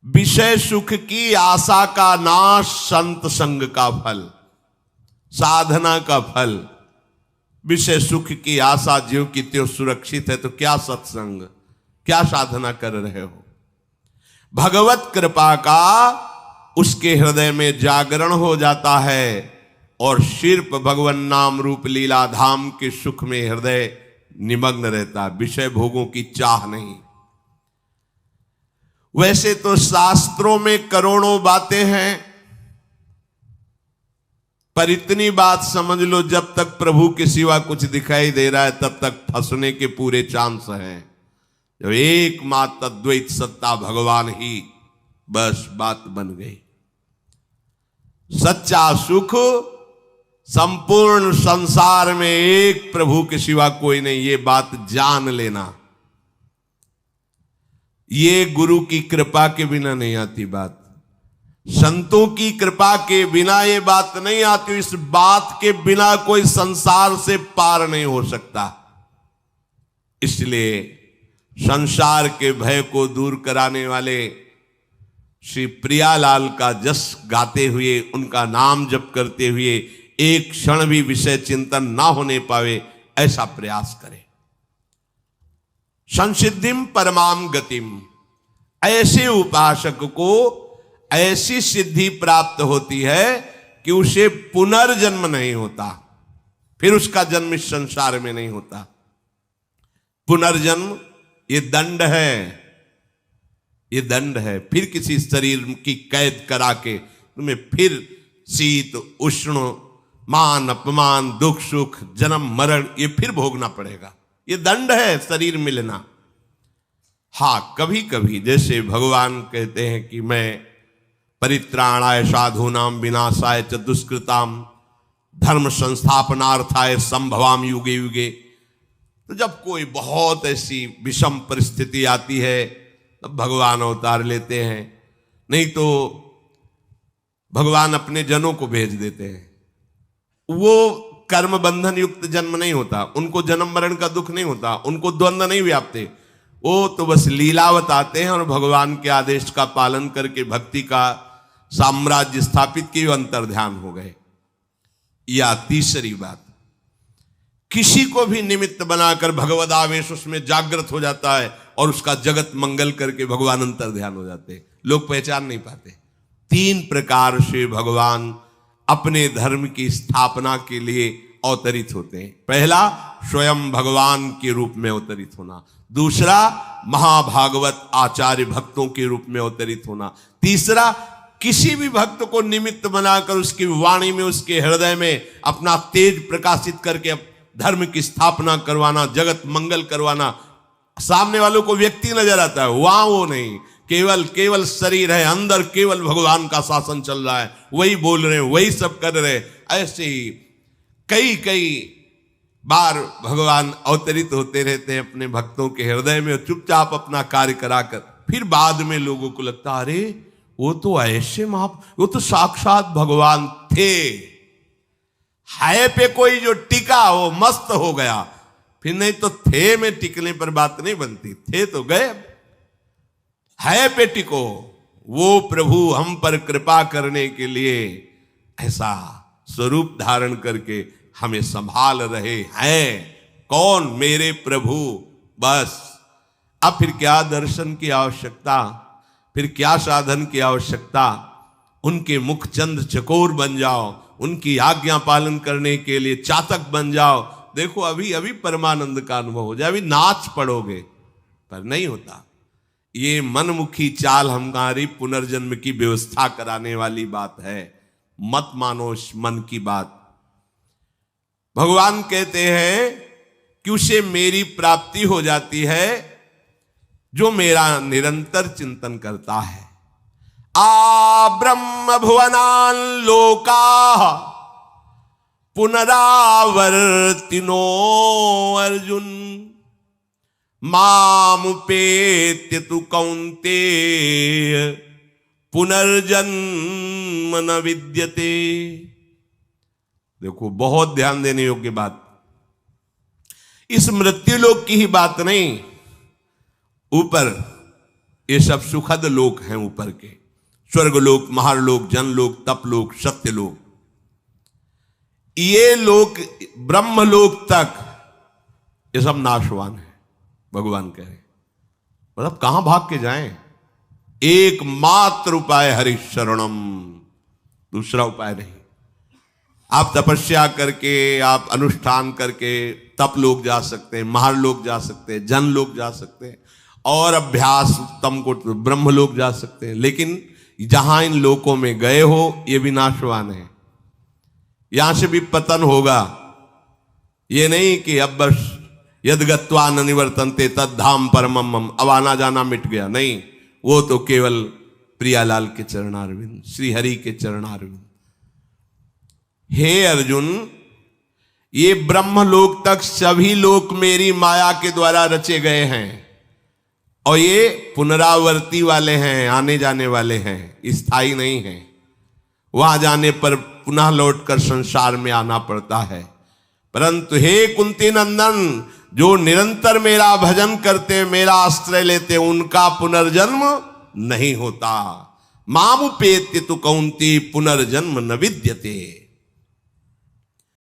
विषय सुख की आशा का नाश, संत संग का फल, साधना का फल। विषय सुख की आशा ज्यों की त्यों सुरक्षित है, तो क्या सत्संग, क्या साधना कर रहे हो? भगवत कृपा का उसके हृदय में जागरण हो जाता है और सिर्फ भगवान नाम रूप लीला धाम के सुख में हृदय निमग्न रहता, विषय भोगों की चाह नहीं। वैसे तो शास्त्रों में करोड़ों बातें हैं, पर इतनी बात समझ लो, जब तक प्रभु के सिवा कुछ दिखाई दे रहा है तब तक फंसने के पूरे चांस हैं। जब एकमात्र अद्वैत सत्ता भगवान ही, बस बात बन गई। सच्चा सुख संपूर्ण संसार में एक प्रभु के सिवा कोई नहीं, ये बात जान लेना। ये गुरु की कृपा के बिना नहीं आती बात, संतों की कृपा के बिना ये बात नहीं आती। इस बात के बिना कोई संसार से पार नहीं हो सकता। इसलिए संसार के भय को दूर कराने वाले श्री प्रियालाल का जस गाते हुए, उनका नाम जप करते हुए एक क्षण भी विषय चिंतन ना होने पावे, ऐसा प्रयास करें। संसिद्धिम परमाम गतिम, ऐसे उपासक को ऐसी सिद्धि प्राप्त होती है कि उसे पुनर्जन्म नहीं होता, फिर उसका जन्म इस संसार में नहीं होता। पुनर्जन्म ये दंड है, ये दंड है। फिर किसी शरीर की कैद करा के तुम्हें फिर शीत उष्ण, मान अपमान, दुख सुख, जन्म मरण ये फिर भोगना पड़ेगा। ये दंड है शरीर मिलना। हाँ, कभी कभी जैसे भगवान कहते हैं कि मैं परित्राणाय साधूनाम विनाशाय च दुष्कृताम धर्म संस्थापनार्थाय संभवाम युगे युगे, तो जब कोई बहुत ऐसी विषम परिस्थिति आती है तब भगवान अवतार लेते हैं, नहीं तो भगवान अपने जनों को भेज देते हैं। वो कर्म बंधन युक्त जन्म नहीं होता, उनको जन्म मरण का दुख नहीं होता, उनको द्वंद्व नहीं व्यापते। वो तो बस लीला बताते हैं और भगवान के आदेश का पालन करके भक्ति का साम्राज्य स्थापित किए, अंतर्ध्यान हो गए। या तीसरी बात, किसी को भी निमित्त बनाकर भगवद आवेश उसमें जागृत हो जाता है और उसका जगत मंगल करके भगवान अंतर्ध्यान हो जाते हैं, लोग पहचान नहीं पाते। तीन प्रकार से भगवान अपने धर्म की स्थापना के लिए अवतरित होते हैं। पहला, स्वयं भगवान के रूप में अवतरित होना। दूसरा, महाभागवत आचार्य भक्तों के रूप में अवतरित होना। तीसरा, किसी भी भक्त को निमित्त बनाकर उसकी वाणी में, उसके हृदय में अपना तेज प्रकाशित करके धर्म की स्थापना करवाना, जगत मंगल करवाना। सामने वालों को व्यक्ति नजर आता है, वहां वो नहीं, केवल शरीर है, अंदर केवल भगवान का शासन चल रहा है, वही बोल रहे हैं, वही सब कर रहे हैं। ऐसे ही कई बार भगवान अवतरित होते रहते हैं अपने भक्तों के हृदय में, चुपचाप अपना कार्य कराकर फिर बाद में लोगों को लगता, अरे वो तो ऐसे वो तो साक्षात भगवान थे। है पे कोई जो टिका वो मस्त हो गया, फिर नहीं तो थे में टिकने पर बात नहीं बनती। थे तो गए, है पे टिको। वो प्रभु हम पर कृपा करने के लिए ऐसा स्वरूप धारण करके हमें संभाल रहे हैं। कौन? मेरे प्रभु। बस अब फिर क्या दर्शन की आवश्यकता, फिर क्या साधन की आवश्यकता? उनके मुख चंद चकोर बन जाओ, उनकी आज्ञा पालन करने के लिए चातक बन जाओ। देखो अभी परमानंद का अनुभव हो जाए, अभी नाच पड़ोगे, पर नहीं होता। ये मनमुखी चाल हमारी पुनर्जन्म की व्यवस्था कराने वाली बात है। मत मानो इस मन की बात। भगवान कहते हैं कि उसे मेरी प्राप्ति हो जाती है जो मेरा निरंतर चिंतन करता है। आ ब्रह्म भुवनान लोका पुनरावर्तिनो अर्जुन मामुपेत्य तु कौन्तेय पुनर्जन्म न विद्यते। देखो, बहुत ध्यान देने योग्य बात। इस मृत्युलोक की ही बात नहीं, ऊपर ये सब सुखद लोक हैं ऊपर के, स्वर्गलोक, महारलोक, जनलोक, तपलोक, सत्यलोक। ये लोक ब्रह्मलोक तक ये सब नाशवान है, भगवान कह रहे। मतलब कहां भाग के जाएं? एकमात्र उपाय हरिशरणम, दूसरा उपाय नहीं। आप तपस्या करके, आप अनुष्ठान करके तप लोग जा सकते हैं, महार लोग जा सकते हैं, जन लोग जा सकते हैं, और अभ्यास उत्तम को तो ब्रह्म लोग जा सकते हैं। लेकिन जहां इन लोकों में गए हो ये विनाशवान है, यहां से भी पतन होगा। ये नहीं कि अब बस यद गत्वा न निवर्तन्ते तद्धाम परमम मम, अब आना जाना मिट गया, नहीं। वो तो केवल प्रियालाल के चरणारविंद, श्री हरि के चरणारविंद। हे अर्जुन, ये ब्रह्मलोक तक सभी लोक मेरी माया के द्वारा रचे गए हैं, और ये पुनरावर्ती वाले हैं, आने जाने वाले हैं, स्थायी नहीं हैं। वहां जाने पर पुनः लौटकर संसार में आना पड़ता है। परंतु हे कुंती नंदन, जो निरंतर मेरा भजन करते, मेरा आश्रय लेते, उनका पुनर्जन्म नहीं होता। मामुपेत्य तु कौन्ती पुनर्जन्म न विद्यते।